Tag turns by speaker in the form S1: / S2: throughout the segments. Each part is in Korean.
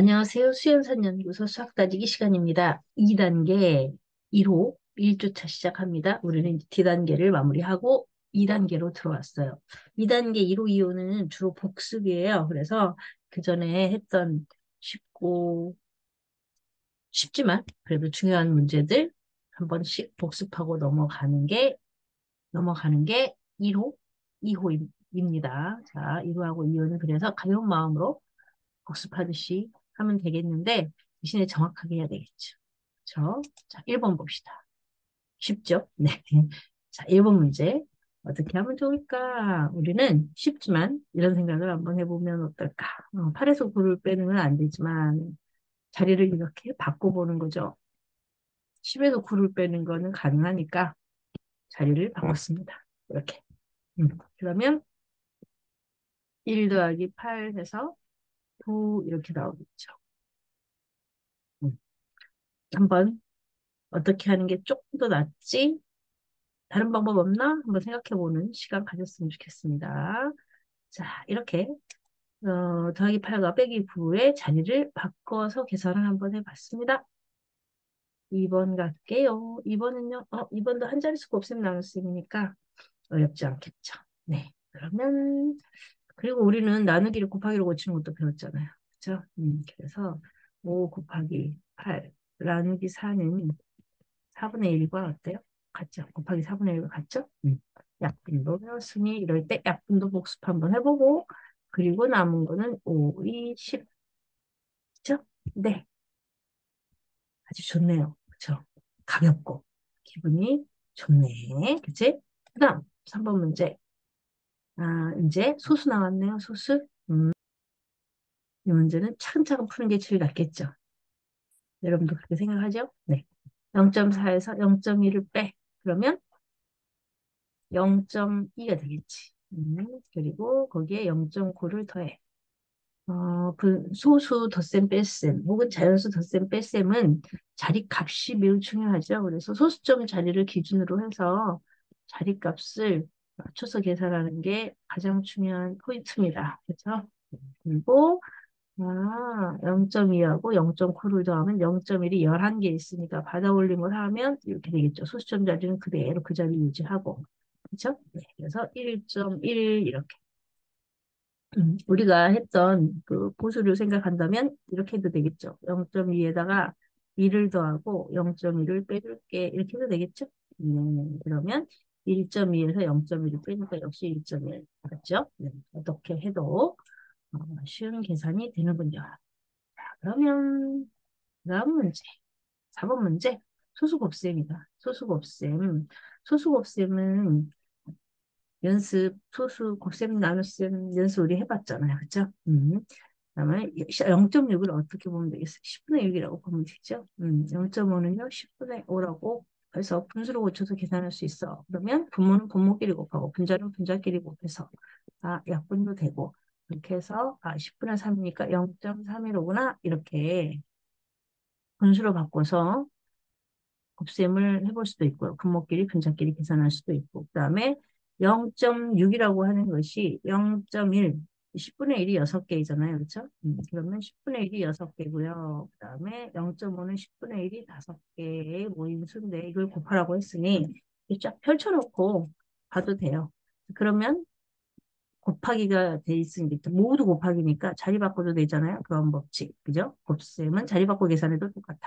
S1: 안녕하세요. 수연산연구소 수학 따지기 시간입니다. 2단계 1호 1주차 시작합니다. 우리는 이제 D단계를 마무리하고 2단계로 들어왔어요. 2단계 1호, 2호는 주로 복습이에요. 그래서 그 전에 했던 쉽고 쉽지만 그래도 중요한 문제들 한 번씩 복습하고 넘어가는 게 1호, 2호입니다. 자, 1호하고 2호는 그래서 가벼운 마음으로 복습하듯이 하면 되겠는데 대신에 정확하게 해야 되겠죠. 그렇죠? 자, 1번 봅시다. 쉽죠? 네. 자, 1번 문제. 어떻게 하면 좋을까? 우리는 쉽지만 이런 생각을 한번 해보면 어떨까? 8에서 9를 빼는 건 안 되지만 자리를 이렇게 바꿔보는 거죠. 10에서 9를 빼는 거는 가능하니까 자리를 바꿨습니다. 이렇게. 그러면 1 더하기 8 해서 9 이렇게 나오겠죠. 음, 한번 어떻게 하는 게 조금 더 낫지? 다른 방법 없나? 한번 생각해보는 시간 가졌으면 좋겠습니다. 자, 이렇게 더하기 8과 빼기 9의 자리를 바꿔서 계산을 한번 해봤습니다. 2번 갈게요. 2번은요, 2번도 한 자릿수가 없으면 나눌 수 있으니까 어렵지 않겠죠. 네, 그러면 그리고 우리는 나누기를 곱하기로 고치는 것도 배웠잖아요. 그렇죠? 그래서 5 곱하기 8 나누기 4는 4분의 1과 어때요? 같죠? 곱하기 4분의 1과 같죠? 약분도 배웠으니 이럴 때 약분도 복습 한번 해보고 그리고 남은 거는 5, 2, 10. 그쵸? 네. 아주 좋네요. 그쵸? 가볍고 기분이 좋네. 그치? 그 다음 3번 문제. 아, 이제 소수 나왔네요. 소수. 이 문제는 차근차근 푸는 게 제일 낫겠죠? 여러분도 그렇게 생각하죠? 네. 0.4에서 0.1을 빼. 그러면 0.2가 되겠지. 그리고 거기에 0.9를 더해. 그 소수 덧셈 뺄셈 혹은 자연수 덧셈 뺄셈은 자리 값이 매우 중요하죠. 그래서 소수점 자리를 기준으로 해서 자리 값을 맞춰서 계산하는 게 가장 중요한 포인트입니다. 그렇죠? 그리고 0.2하고 0.9를 더하면 0.1이 11개 있으니까 받아 올린 걸 하면 이렇게 되겠죠. 소수점 자리는 그대로 그 자리 유지하고. 그렇죠? 네, 그래서 1.1 이렇게. 우리가 했던 그 보수를 생각한다면 이렇게 해도 되겠죠. 0.2에다가 2를 더하고 0.1을 빼줄게. 이렇게 해도 되겠죠? 그러면 1.2에서 0.1을 빼니까 역시 1.1. 맞죠? 네, 어떻게 해도 쉬운 계산이 되는군요. 자, 그러면 다음 문제. 4번 문제. 소수곱셈이다. 소수곱셈. 소수곱셈은 연습, 소수, 곱셈, 나눗셈 연습 우리 해봤잖아요. 그죠? 그다음에 0.6을 어떻게 보면 되겠어요? 10분의 6이라고 보면 되죠? 0.5는요, 10분의 5라고 해서 분수로 고쳐서 계산할 수 있어. 그러면 분모는 분모끼리 곱하고 분자는 분자끼리 곱해서 약분도 되고 이렇게 해서 10분의 3이니까 0.315구나 이렇게 분수로 바꿔서 곱셈을 해볼 수도 있고요. 분모끼리, 분자끼리 계산할 수도 있고. 그 다음에 0.6이라고 하는 것이 0.1, 10분의 1이 6개이잖아요. 그렇죠? 그러면 10분의 1이 6개고요. 그 다음에 0.5는 10분의 1이 5개의 모임수인데 이걸 곱하라고 했으니 이렇게 쫙 펼쳐놓고 봐도 돼요. 그러면 곱하기가 돼 있으니까 모두 곱하기니까 자리 바꿔도 되잖아요. 그런 법칙. 그죠? 곱셈은 자리 바꿔 계산해도 똑같아.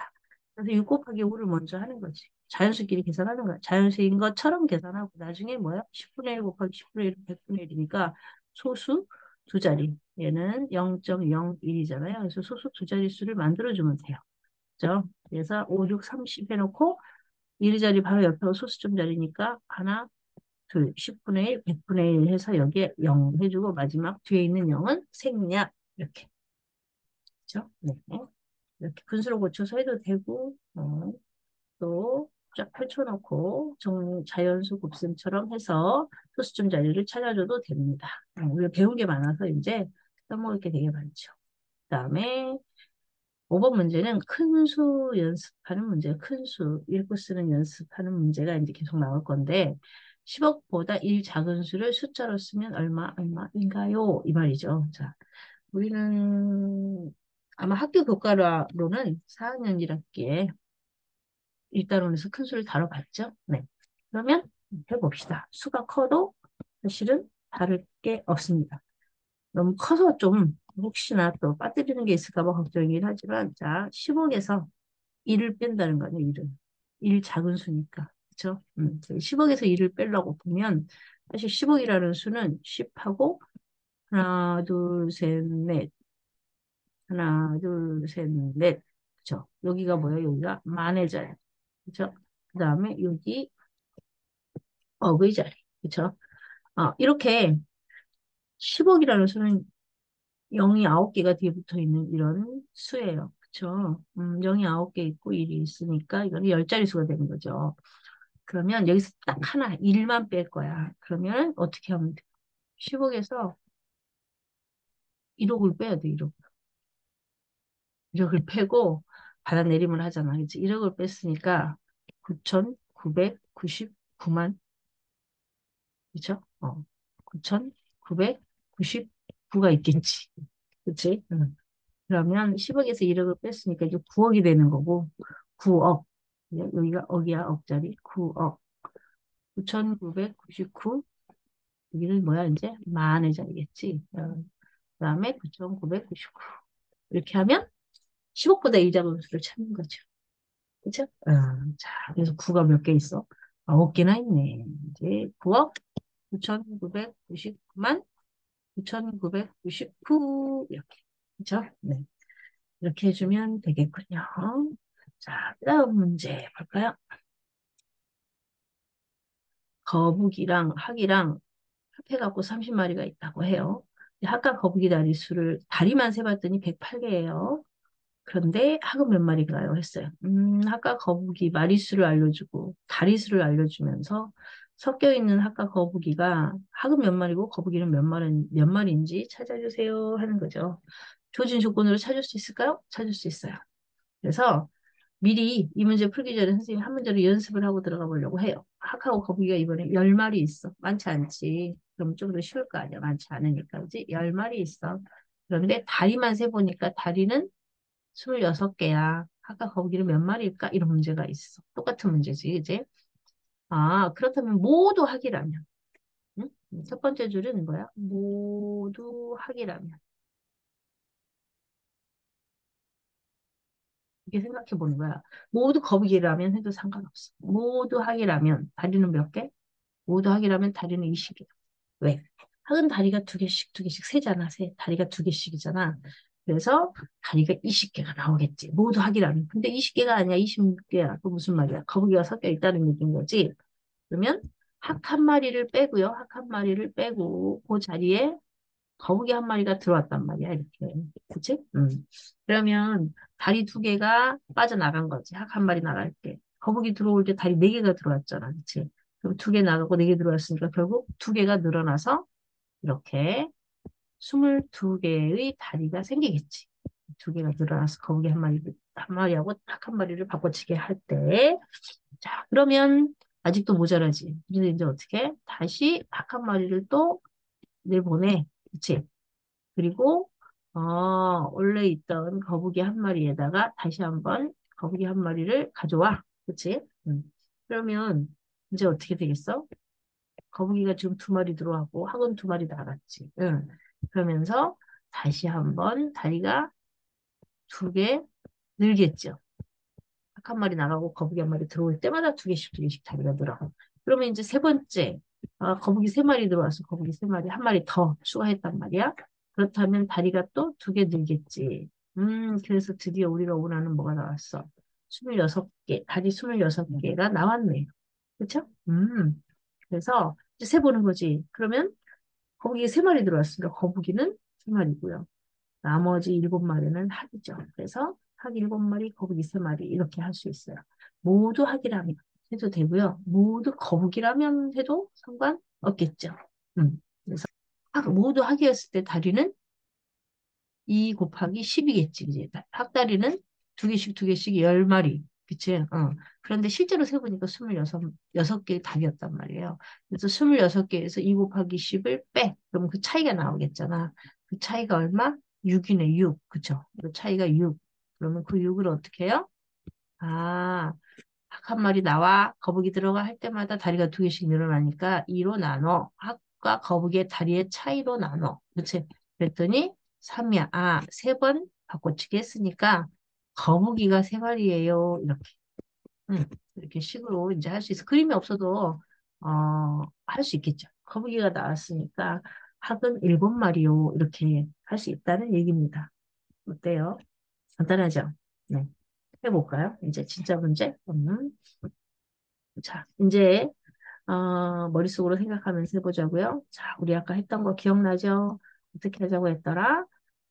S1: 그래서 6 곱하기 5를 먼저 하는 거지. 자연수끼리 계산하는 거야. 자연수인 것처럼 계산하고 나중에 뭐야? 10분의 1 곱하기 10분의 1은 100분의 1이니까 소수 두 자리. 얘는 0.01이잖아요. 그래서 소수 두 자리 수를 만들어주면 돼요. 그죠? 그래서 5, 6, 30 해놓고 1 자리 바로 옆에 소수점 자리니까 하나, 둘, 10분의 1, 100분의 1 해서 여기에 0 해주고 마지막 뒤에 있는 0은 생략 이렇게. 그렇죠? 네. 이렇게 분수로 고쳐서 해도 되고 또 쫙 펼쳐놓고 자연수 곱셈처럼 해서 소수점 자리를 찾아줘도 됩니다. 우리가 배운 게 많아서 이제 써먹을 게 되게 많죠. 그다음에 5번 문제는 큰 수 연습하는 문제예요. 큰 수, 읽고 쓰는 연습하는 문제가 이제 계속 나올 건데 10억보다 1 작은 수를 숫자로 쓰면 얼마인가요? 이 말이죠. 자, 우리는 아마 학교 교과로는 4학년 1학기에 일단원에서 큰 수를 다뤄봤죠. 네. 그러면 해봅시다. 수가 커도 사실은 다를 게 없습니다. 너무 커서 좀 혹시나 또 빠뜨리는 게 있을까 봐 걱정이긴 하지만 자, 10억에서 1을 뺀다는 거죠, 1을. 1 작은 수니까. 그쵸? 10억에서 1을 빼려고 보면 사실 10억이라는 수는 10하고 하나, 둘, 셋, 넷. 하나, 둘, 셋, 넷. 그쵸? 여기가 뭐예요? 여기가 만의 자리. 그쵸? 그 다음에 여기 억의 자리. 그쵸? 이렇게 10억이라는 수는 0이 9개가 뒤에 붙어 있는 이런 수예요. 그쵸? 0이 9개 있고 1이 있으니까 이거는 10자리 수가 되는 거죠. 그러면 여기서 딱 하나, 1만 뺄 거야. 그러면 어떻게 하면 돼? 10억에서 1억을 빼야 돼, 1억. 1억을 빼고 받아내림을 하잖아. 그치? 1억을 뺐으니까 9,999만, 그쵸? 9,999가 있겠지. 그치? 응. 그러면 10억에서 1억을 뺐으니까 이제 9억이 되는 거고, 9억. 여기가 억이야, 억짜리. 9억. 9,999. 여기는 뭐야, 이제? 만의 자리겠지. 그 다음에 9,999. 이렇게 하면 10억보다 이 작은 수를 찾는 거죠. 그쵸? 자, 그래서 9가 몇 개 있어? 9개나 있네. 이제 9억 9,999만 9,999 이렇게. 그쵸? 네. 이렇게 해주면 되겠군요. 자, 그 다음 문제 볼까요? 거북이랑 학이랑 합해갖고 30마리가 있다고 해요. 학과 거북이 다리 수를 다리만 세봤더니 108개예요. 그런데 학은 몇 마리가요? 했어요. 학과 거북이 마리수를 알려주고 다리수를 알려주면서 섞여 있는 학과 거북이가 학은 몇 마리고 거북이는 몇 마리인지 찾아주세요 하는 거죠. 조진 조건으로 찾을 수 있을까요? 찾을 수 있어요. 그래서 미리 이 문제 풀기 전에 선생님이 한 문제로 연습을 하고 들어가 보려고 해요. 학하고 거북이가 이번에 10마리 있어. 많지 않지. 그럼 좀 더 쉬울 거 아니야. 많지 않으니까. 그지? 10마리 있어. 그런데 다리만 세보니까 다리는 26개야. 아까 거기는 몇 마리일까? 이런 문제가 있어. 똑같은 문제지, 그지? 그렇다면 모두 학이라면. 응? 첫 번째 줄은 뭐야? 모두 학이라면. 이렇게 생각해 보는 거야. 모두 거북이라면 해도 상관없어. 모두 학이라면 다리는 몇 개? 모두 학이라면 다리는 20개. 왜? 학은 다리가 두 개씩, 두 개씩 세잖아, 세. 다리가 두 개씩이잖아. 그래서 다리가 20개가 나오겠지. 모두 학이라면. 근데 20개가 아니야, 26개야. 그 무슨 말이야? 거북이가 섞여 있다는 얘기인 거지. 그러면 학 한 마리를 빼고요. 학 한 마리를 빼고 그 자리에 거북이 한 마리가 들어왔단 말이야, 이렇게. 그치? 그러면 다리 두 개가 빠져나간 거지. 학 한 마리 나갈 때. 거북이 들어올 때 다리 네 개가 들어왔잖아. 그치? 그럼 두 개 나가고 네 개 들어왔으니까 결국 두 개가 늘어나서 이렇게 22개의 다리가 생기겠지. 두 개가 늘어나서 거북이 한 마리하고 닭 한 마리를 바꿔치기 할 때. 자, 그러면 아직도 모자라지. 근데 이제 어떻게? 다시 닭 한 마리를 또 내보내. 그치? 그리고 원래 있던 거북이 한 마리에다가 다시 한번 거북이 한 마리를 가져와. 그치? 그러면 이제 어떻게 되겠어? 거북이가 지금 두 마리 들어왔고 학은 두 마리 나갔지. 응. 그러면서 다시 한번 다리가 두 개 늘겠죠. 닭 한 마리 나가고 거북이 한 마리 들어올 때마다 두 개씩 다리가 늘어. 그러면 이제 세 번째, 거북이 세 마리 들어와서 거북이 세 마리, 한 마리 더 추가했단 말이야. 그렇다면 다리가 또 두 개 늘겠지. 그래서 드디어 우리가 원하는 뭐가 나왔어? 26개, 다리 26개가 나왔네. 그쵸? 그래서 이제 세 보는 거지. 그러면 거북이 세 마리 들어왔으니까 거북이는 세 마리고요. 나머지 일곱 마리는 학이죠. 그래서 학 일곱 마리, 거북이 세 마리 이렇게 할 수 있어요. 모두 학이라면 해도 되고요. 모두 거북이라면 해도 상관없겠죠. 그래서 모두 학이었을 때 다리는 2 곱하기 10이겠지. 이제 학다리는 두 개씩 10마리. 그치? 그런데 실제로 세보니까 26개의 답이었단 말이에요. 그래서 26개에서 2 곱하기 10을 빼. 그럼 그 차이가 나오겠잖아. 그 차이가 얼마? 6이네, 6. 그쵸? 그 차이가 6. 그러면 그 6을 어떻게 해요? 아, 학 한 마리 나와 거북이 들어가 할 때마다 다리가 두 개씩 늘어나니까 2로 나눠. 학과 거북이의 다리의 차이로 나눠. 그치? 그랬더니 3이야. 아, 세 번 바꿔치기 했으니까 거북이가 세 마리예요. 이렇게. 이렇게 식으로 이제 할 수 있어. 그림이 없어도, 할 수 있겠죠. 거북이가 나왔으니까 학은 7마리요. 이렇게 할 수 있다는 얘기입니다. 어때요? 간단하죠? 네. 해볼까요? 이제 진짜 문제? 자, 이제, 머릿속으로 생각하면서 해보자고요. 자, 우리 아까 했던 거 기억나죠? 어떻게 하자고 했더라?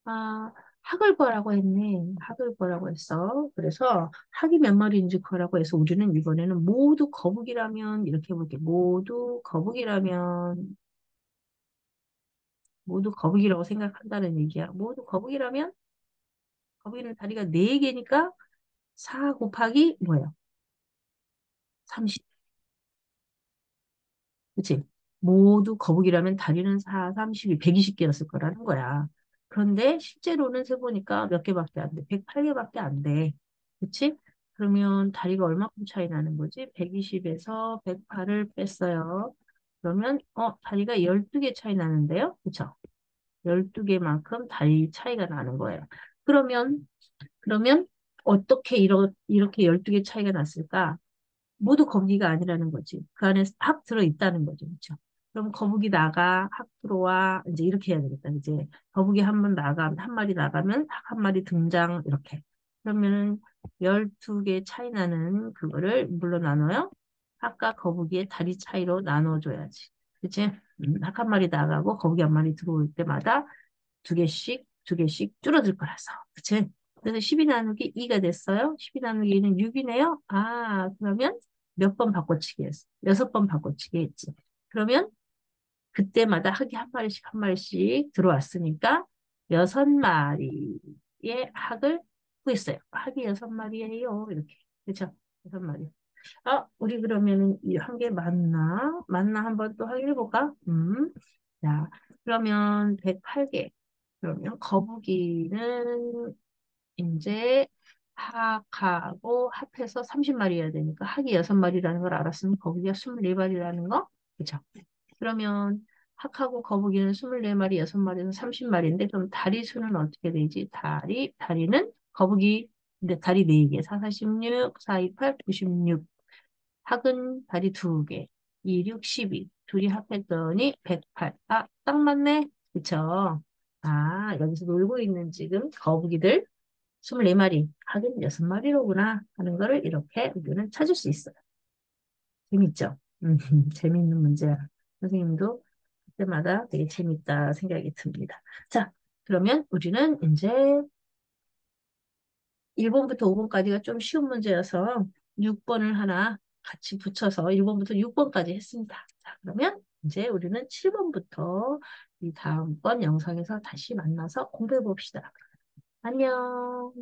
S1: 아, 학을 구하라고 했네. 학을 구하라고 했어. 그래서 학이 몇 마리인지 구하라고 해서 우리는 이번에는 모두 거북이라면 이렇게 해볼게. 모두 거북이라고 생각한다는 얘기야. 모두 거북이라면 거북이는 다리가 4개니까 4 곱하기 뭐예요? 30. 그치? 모두 거북이라면 다리는 4, 32, 120개였을 거라는 거야. 그런데 실제로는 세보니까 몇 개밖에 안 돼. 108개밖에 안 돼. 그치? 그러면 다리가 얼마큼 차이 나는 거지? 120에서 108을 뺐어요. 그러면, 다리가 12개 차이 나는데요? 그쵸? 12개만큼 다리 차이가 나는 거예요. 그러면, 그러면, 어떻게 이렇게 12개 차이가 났을까? 모두 거북이가 아니라는 거지. 그 안에 확 들어있다는 거죠. 그렇죠? 그럼 거북이 나가, 확 들어와. 이제 이렇게 해야 되겠다. 이제 거북이 한 번 나가, 한 마리 나가면 확 한 마리 등장. 이렇게. 그러면은 12개 차이 나는 그거를 물로 나눠요? 학과 거북이의 다리 차이로 나눠줘야지. 그치? 학한 마리 나가고 거북이 한 마리 들어올 때마다 두 개씩, 두 개씩 줄어들 거라서. 그치? 그래서 12 나누기 2가 됐어요. 12 나누기 2는 6이네요. 아, 그러면 몇 번 바꿔치기 했어? 6번 바꿔치기 했지. 그러면 그때마다 학이 한 마리씩 한 마리씩 들어왔으니까 6마리의 학을 구했어요. 학이 6마리예요. 이렇게. 그쵸? 6마리. 우리 그러면은 이 한 개 맞나? 맞나 한번 또 확인해 볼까? 자, 그러면 108개. 그러면 거북이는 이제 학하고 합해서 30마리여야 되니까 학이 6마리라는 걸 알았으면 거북이가 24마리라는 거? 그죠? 그러면 학하고 거북이는 24마리, 6마리에서 30마리인데 그럼 다리 수는 어떻게 되지? 다리는 거북이 근데 다리 4개, 4, 4, 16, 4, 2, 8, 96. 학은 다리 2개, 2, 6, 12. 둘이 합했더니 108. 아, 딱 맞네. 그쵸? 아, 여기서 놀고 있는 지금 거북이들 24마리, 하긴 6마리로구나 하는 거를 이렇게 우리는 찾을 수 있어요. 재밌죠? 재밌는 문제야. 선생님도 그때마다 되게 재밌다 생각이 듭니다. 자, 그러면 우리는 이제 1번부터 5번까지가 좀 쉬운 문제여서 6번을 하나 같이 붙여서 1번부터 6번까지 했습니다. 자, 그러면 이제 우리는 7번부터 이 다음번 영상에서 다시 만나서 공부해 봅시다. 안녕.